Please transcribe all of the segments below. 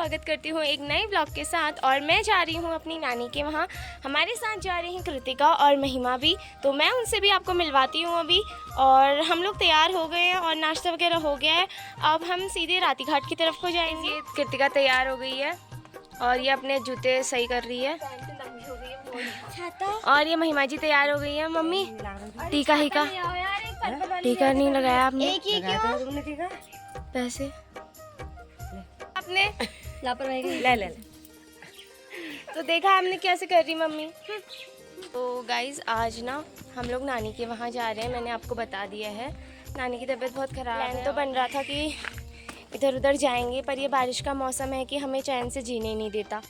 स्वागत करती हूँ एक नए ब्लॉग के साथ। और मैं जा रही हूँ अपनी नानी के वहाँ। हमारे साथ जा रही हैं कृतिका और महिमा भी, तो मैं उनसे भी आपको मिलवाती हूँ अभी। और हम लोग तैयार हो गए हैं और नाश्ता वगैरह हो गया है। अब हम सीधे राती घाट की तरफ को जाएंगे। कृतिका तैयार हो गई है और ये अपने जूते सही कर रही है। और ये महिमा जी तैयार हो गई है। मम्मी टीका टीका नहीं लगाया आपने? पैसे आपने लापरवाही ले तो देखा हमने कैसे कर रही मम्मी। तो गाइज आज ना हम लोग नानी के वहाँ जा रहे हैं। मैंने आपको बता दिया है, नानी की तबीयत बहुत ख़राब है। तो बन रहा था कि इधर उधर जाएंगे, पर ये बारिश का मौसम है कि हमें चैन से जीने नहीं देता।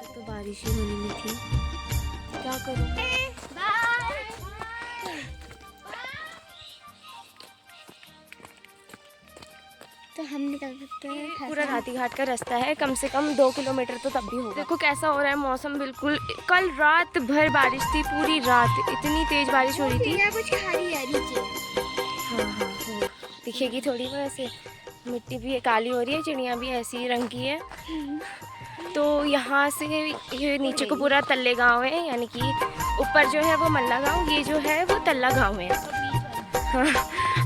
तो बारिश ही होने में थी, क्या करूँ। तो हम निकल सकते हैं। पूरा राती घाट का रास्ता है, कम से कम 2 किलोमीटर तो तब भी होगा। देखो कैसा हो रहा है मौसम, बिल्कुल कल रात भर बारिश थी, पूरी रात इतनी तेज बारिश हो रही थी। हाँ, दिखेगी थोड़ी बहुत ऐसे। मिट्टी भी काली हो रही है, चिड़िया भी ऐसी रंग की है। तो यहाँ से ये नीचे को पूरा तल्ले गांव है, यानी कि ऊपर जो है वो मल्ला गांव, ये जो है वो तल्ला गांव है। हाँ,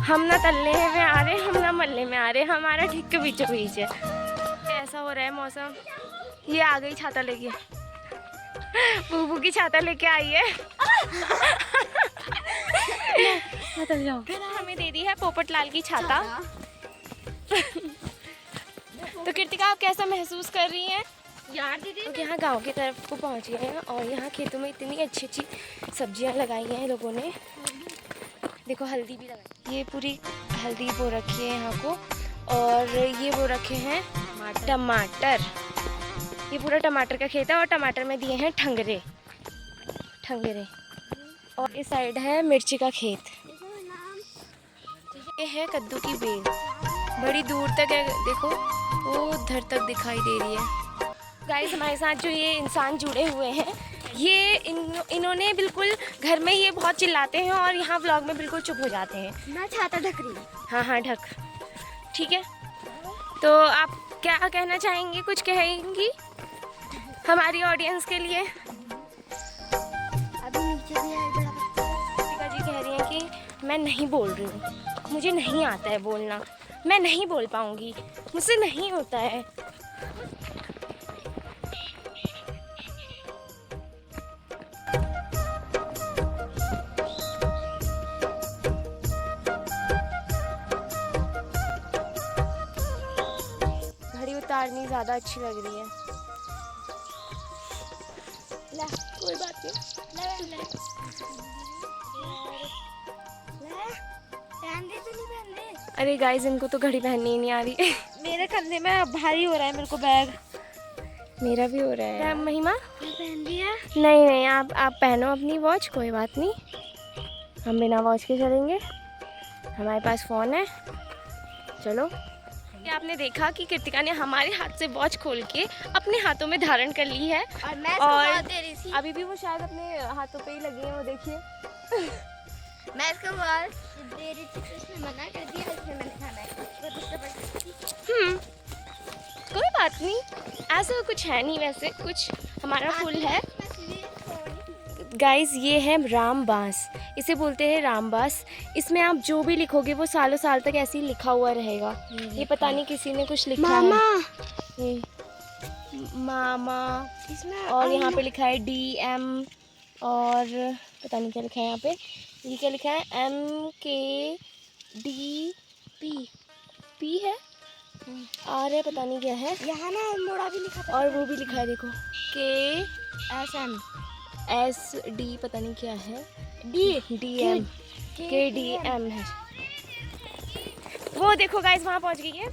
हम ना तल्ले में आ रहे, हम ना मल्ले में आ रहे, हमारा ठीक के बीचों बीच है। ऐसा हो रहा है मौसम। ये आ गई छाता लेके, बूबू की छाता लेके आई है। जाओ। हमें दे दी है पोपटलाल की छाता। तो कृतिका आप कैसा महसूस कर रही हैं? यार दीदी तो यहाँ गांव की तरफ को पहुँच गए हैं और यहाँ खेतों में इतनी अच्छी अच्छी सब्जियाँ लगाई हैं लोगों ने। देखो हल्दी भी लगाई, ये पूरी हल्दी बो रखी है यहाँ को। और ये वो रखे हैं टमाटर, ये पूरा टमाटर का खेत है। और टमाटर में दिए हैं ठंगरे। और इस साइड है मिर्ची का खेत। ये है कद्दू की बेल, बड़ी दूर तक है, देखो वो उधर तक दिखाई दे रही है। गाइस हमारे साथ जो ये इंसान जुड़े हुए हैं, ये इन्होंने बिल्कुल घर में ये बहुत चिल्लाते हैं और यहाँ व्लॉग में बिल्कुल चुप हो जाते हैं। मैं छाता ढक रही हूँ। हाँ ढक, ठीक है। तो आप क्या कहना चाहेंगी, कुछ कहेंगी हमारी ऑडियंस के लिए? अभी नीचे भी है बड़ा कृतिका जी कह रही हैं कि मैं नहीं बोल रही हूँ, मुझे नहीं आता है बोलना, मैं नहीं बोल पाऊँगी, मुझसे नहीं होता है। उतारनी ज़्यादा अच्छी लग रही है। ला, कोई बात नहीं। अरे गाइस इनको तो घड़ी पहननी ही नहीं आ रही। मेरे कंधे में भारी हो रहा है, मेरे को बैग। मेरा भी हो रहा है। महिमा पहन लिया? नहीं आप पहनो अपनी वॉच, कोई बात नहीं, हम बिना वॉच के चलेंगे, हमारे पास फ़ोन है। चलो। आपने देखा कि कृतिका ने हमारे हाथ से वॉच खोल के अपने हाथों में धारण कर ली है। और मैं दे रही थी। अभी भी वो शायद अपने हाथों पे ही लगी हैं, वो देखिए। मैं इसको वॉच दे रही थी, तो इसने मना कर दिया, इसलिए मैंने खाना है। कोई बात नहीं, ऐसा कुछ है नहीं, वैसे कुछ हमारा फुल है। गाइस ये है रामबास, इसे बोलते हैं रामबास। इसमें आप जो भी लिखोगे वो सालों साल तक ऐसे ही लिखा हुआ रहेगा। ये पता नहीं किसी ने कुछ लिखा मामा। है, मामा। और यहाँ पे लिखा है DM, और पता नहीं क्या लिखा है यहाँ पे। ये क्या लिखा है? MKDP है, और है पता नहीं क्या है। यहाँ ना मोड़ा भी लिखा था। और वो भी लिखा है, देखो KSD पता नहीं क्या है, DM KDM है। वो देखो गाइस वहाँ पहुँच गई है।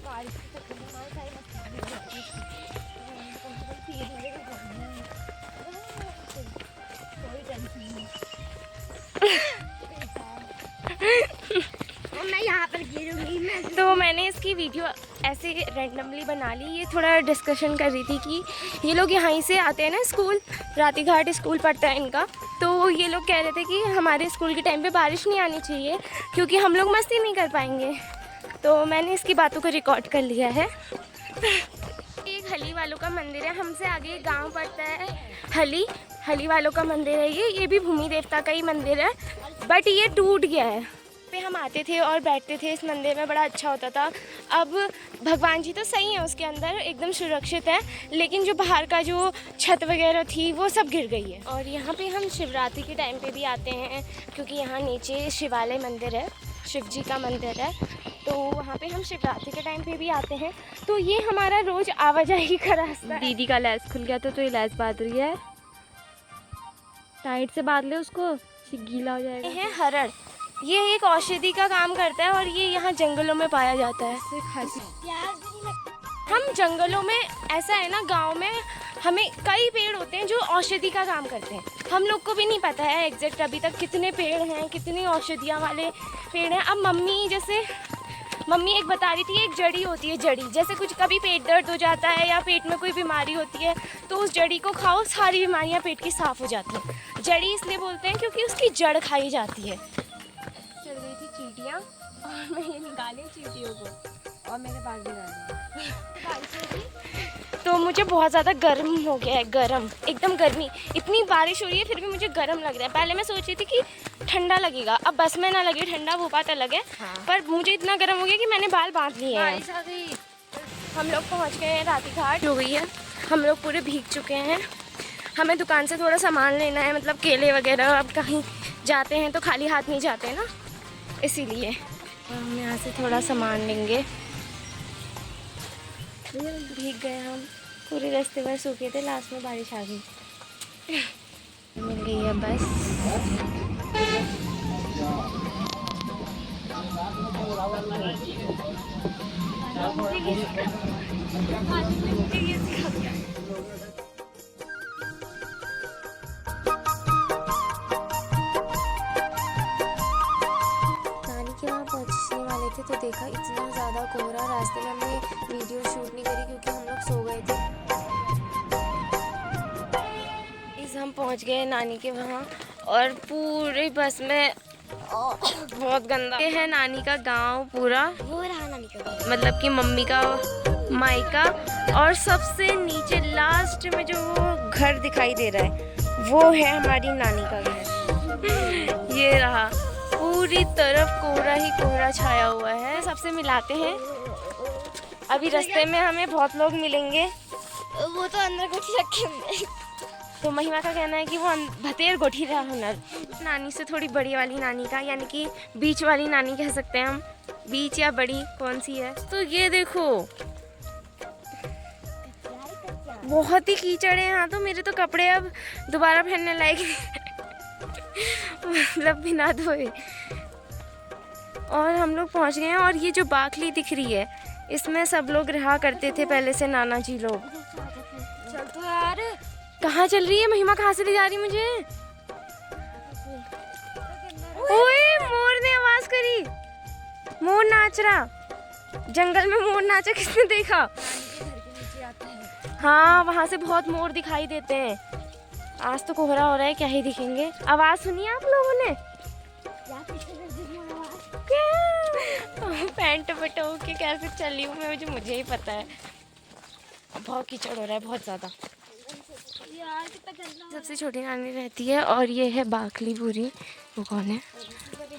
मैं यहाँ पर गिरूंगी। तो मैंने इसकी वीडियो ऐसे रैंडमली बना ली। ये थोड़ा डिस्कशन कर रही थी कि ये लोग यहाँ से आते हैं ना स्कूल, राती घाट स्कूल पढ़ता है इनका। तो ये लोग कह रहे थे कि हमारे स्कूल के टाइम पे बारिश नहीं आनी चाहिए क्योंकि हम लोग मस्ती नहीं कर पाएंगे। तो मैंने इसकी बातों को रिकॉर्ड कर लिया है। एक हली वालों का मंदिर है, हमसे आगे गांव पड़ता है हली वालों का मंदिर है ये भी भूमि देवता का ही मंदिर है, बट ये टूट गया है। पे हम आते थे और बैठते थे इस मंदिर में, बड़ा अच्छा होता था। अब भगवान जी तो सही है उसके अंदर, एकदम सुरक्षित है, लेकिन जो बाहर का जो छत वगैरह थी वो सब गिर गई है। और यहाँ पे हम शिवरात्रि के टाइम पे भी आते हैं, क्योंकि यहाँ नीचे शिवालय मंदिर है, शिव जी का मंदिर है, तो वहाँ पे हम शिवरात्रि के टाइम पे भी आते हैं। तो ये हमारा रोज़ आवाजाही का रास्ता है। दीदी का लैस खुल गया तो ये लैस बांध रही है, टाइट से बांध ले उसको, गीला हो जाएगा। ये है हरण, ये एक औषधि का काम करता है और ये यहाँ जंगलों में पाया जाता है। हम जंगलों में, ऐसा है ना, गांव में हमें कई पेड़ होते हैं जो औषधि का काम करते हैं। हम लोग को भी नहीं पता है एग्जैक्ट अभी तक कितने पेड़ हैं, कितनी औषधियाँ वाले पेड़ हैं। अब मम्मी एक बता रही थी, एक जड़ी होती है, जड़ी जैसे कुछ कभी पेट दर्द हो जाता है या पेट में कोई बीमारी होती है तो उस जड़ी को खाओ, सारी बीमारियाँ पेट की साफ़ हो जाती हैं। जड़ी इसलिए बोलते हैं क्योंकि उसकी जड़ खाई जाती है। चल रही थी चींटियाँ और मैं ये निकाली चींटियों को और मेरे पास भी डाली, तो मुझे बहुत ज़्यादा गर्म हो गया है, गर्म, एकदम गर्मी। इतनी बारिश हो रही है फिर भी मुझे गर्म लग रहा है। पहले मैं सोच रही थी कि ठंडा लगेगा, अब बस में ना लगे ठंडा, वो बात अलग है। हाँ। पर मुझे इतना गर्म हो गया कि मैंने बाल बांध लिए हैं। हम लोग पहुँच गए हैं, राती घाट हो गई है, हम लोग पूरे भीग चुके हैं। हमें दुकान से थोड़ा सामान लेना है, मतलब केले वगैरह। अब कहीं जाते हैं तो खाली हाथ नहीं जाते ना, इसीलिए हम यहाँ से थोड़ा सामान लेंगे। भीग गए हम, पूरे रास्ते भर सूखे थे, लास्ट में बारिश आ गई। मिल गई है बस। पहुंचने वाले थे तो देखा इतना ज़्यादा कोहरा, रास्ते में हमने वीडियो शूट नहीं करी क्योंकि हम लोग सो गए थे। इस हम पहुंच गए नानी के वहाँ और पूरी बस में बहुत गंदा। ये है नानी का गांव पूरा, वो रहा नानी का गांव, मतलब कि मम्मी का मायका। और सबसे नीचे लास्ट में जो वो घर दिखाई दे रहा है वो है हमारी नानी का घर। ये रहा, पूरी तरफ कोहरा ही कोहरा छाया हुआ है। सबसे मिलाते हैं, अभी रास्ते में हमें बहुत लोग मिलेंगे। वो तो अंदर गोठी रखे हुए, तो महिमा का कहना है कि वो भतेर गोठी रहा हुनर। नानी से थोड़ी बड़ी वाली नानी का, यानी कि बीच वाली नानी कह सकते हैं हम, बीच या बड़ी कौन सी है। तो ये देखो बहुत ही कीचड़ है यहाँ, तो मेरे तो कपड़े अब दोबारा पहनने लायक मतलब बिना धोए। और हम लोग पहुँच गए हैं और ये जो बाखली दिख रही है इसमें सब लोग रहा करते थे पहले से, नाना जी लोग। चल तो यार, कहाँ चल रही है महिमा, कहाँ से ले जा रही मुझे? ओए मोर ने आवाज करी, मोर नाच रहा, जंगल में मोर नाचा, किसने देखा? हाँ वहाँ से बहुत मोर दिखाई देते हैं। आज तो कोहरा हो रहा है, क्या ही दिखेंगे। आवाज सुनी आप लोगों ने? पैंट बटो के कैसे चली हूँ मैं, मुझे ही पता है। बहुत कीचड़ हो रहा है, बहुत ज़्यादा। सबसे छोटी नानी रहती है और ये है बाखली पूरी। वो कौन है?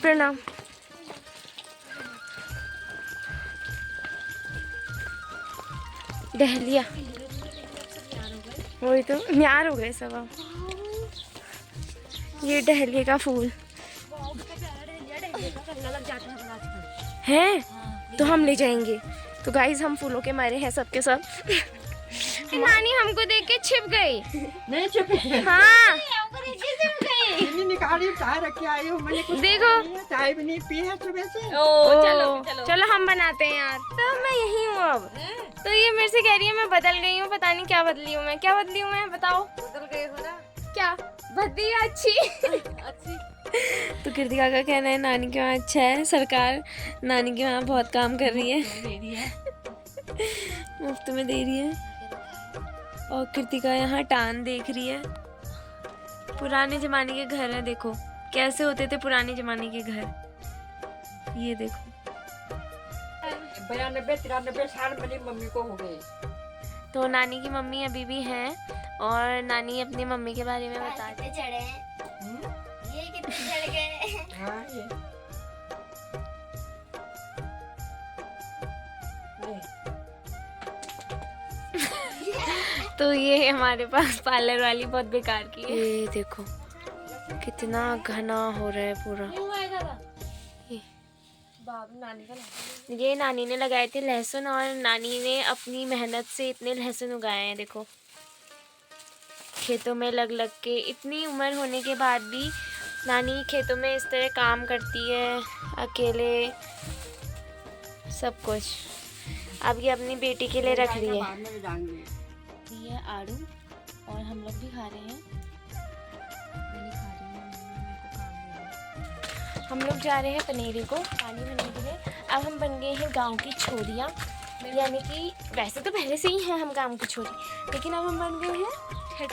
प्रणाम। डहलिया, वही तो म्यार हो गए सब। अब ये डहलिया का फूल है, तो हम ले जाएंगे। तो गाइस हम फूलों के मारे हैं सबके सब। नानी हमको देख के छिप गई। नहीं छिपे। हाँ निकाली चाय रख के आई हूँ, मैंने कुछ देखो चाय भी नहीं पी है सुबह से। चलो हम बनाते हैं यार। तो मैं यही हूँ अब। तो ये मेरे से कह रही है मैं बदल गई हूँ, पता नहीं क्या बदली हूँ मैं, क्या बदली हूँ मैं, बताओ। बदल गए हो ना? क्या बदली है? अच्छी। तो कृतिका का कहना है नानी के वहाँ अच्छा है, सरकार नानी के वहाँ बहुत काम कर रही है, मुफ्त में दे रही है। और कृतिका यहाँ टान देख रही है। पुराने जमाने के घर है, देखो कैसे होते थे पुराने जमाने के घर, ये देखो। 92 93 साल मेरी मम्मी को हो गए। तो नानी की मम्मी अभी भी हैं और नानी अपनी मम्मी के बारे में बता कितने चढ़े हैं? ये कितने चढ़ गए? हाँ ये तो ये हमारे पास पार्लर वाली बहुत बेकार की है। ये देखो कितना घना हो रहा है पूरा। ये नानी ने लगाए थे लहसुन और नानी ने अपनी मेहनत से इतने लहसुन उगाए हैं। देखो खेतों में लग लग के, इतनी उम्र होने के बाद भी नानी खेतों में इस तरह काम करती है अकेले सब कुछ। अब ये अपनी बेटी के लिए रख ली है। ये है आड़ू और हम लोग भी खा रहे हैं। मैंने खा रही हूँ, मेरे को काम है। हम लोग जा रहे हैं पनीरी को पानी भरने के लिए। अब हम बन गए हैं गांव की छोरियाँ, यानी कि वैसे तो पहले से ही हैं हम गांव की छोरी, लेकिन अब हम बन गए हैं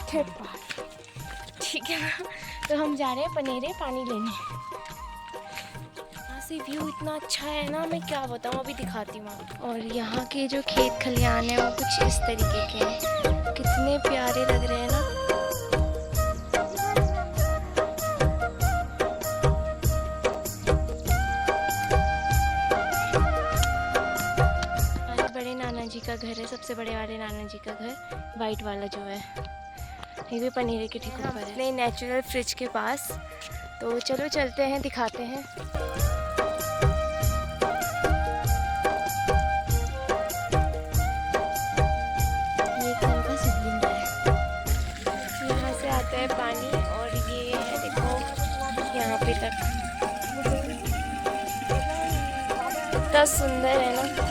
ठेठ पार, ठीक है ना। तो हम जा रहे हैं पनीरे पानी लेने। यहाँ से व्यू इतना अच्छा है ना, मैं क्या बताऊँ, अभी दिखाती हूँ आपको। और यहाँ के जो खेत खलियान है वो कुछ इस तरीके के हैं, कितने प्यारे लग रहे हैं ना। हमारे बड़े नाना जी का घर है, सबसे बड़े वाले नाना जी का घर, वाइट वाला जो है, ये भी पनीर के ठीक ऊपर है, नहीं नेचुरल फ्रिज के पास। तो चलो चलते हैं, दिखाते हैं। ये कल का सिबलिंग है, यहाँ से आता है पानी और ये है देखो यहाँ पे तक, कितना सुंदर है ना।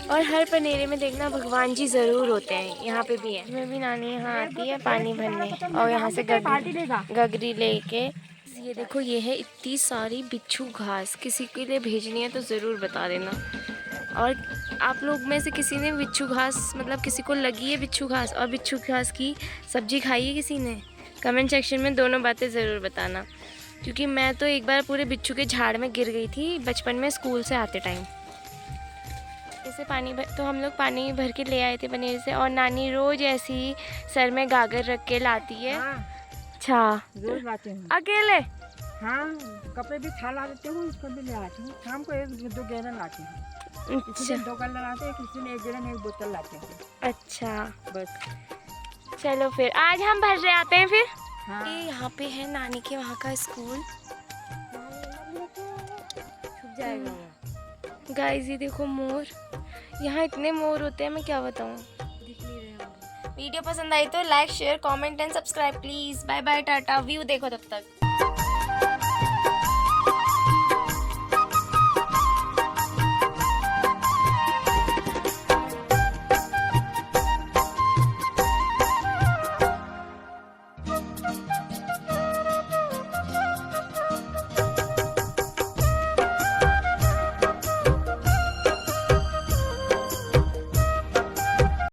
और हर पनेरे में देखना भगवान जी ज़रूर होते हैं, यहाँ पे भी है। इसमें भी नानी यहाँ आती है पानी भरने और यहाँ से गगरी लेके। ये देखो ये है इतनी सारी बिच्छू घास, किसी के लिए भेजनी है तो ज़रूर बता देना। और आप लोग में से किसी ने बिच्छू घास, मतलब किसी को लगी है बिच्छू घास और बिच्छू घास की सब्जी खाई है किसी ने? कमेंट सेक्शन में दोनों बातें ज़रूर बताना, क्योंकि मैं तो एक बार पूरे बिच्छू के झाड़ में गिर गई थी बचपन में स्कूल से आते टाइम। ऐसे पानी भर, तो हम लोग पानी भर के ले आए थे पनीर से, और नानी रोज ऐसी सर में गागर रख के लाती है। अच्छा रोज लाते हूँ अकेले? हाँ, कपड़े भी थाला लेते हूँ, इसको भी ले आती हूँ। शाम को 1-2 गैलन लाते हैं, किसी अच्छा 2 गैलन लाते हैं, किसी ने 1 गैलन 1 बोतल लाते हैं। अच्छा बस चलो फिर आज हम भर रहे आते हैं फिर। हाँ। ये यहाँ पे है नानी के वहाँ का स्कूल। छुप जाएगा गाइस ये देखो मोर, यहाँ इतने मोर होते हैं मैं क्या बताऊँ। दिख नहीं रहे। वीडियो पसंद आई तो like share comment and subscribe please. Bye bye tata, व्यू देखो तब तक।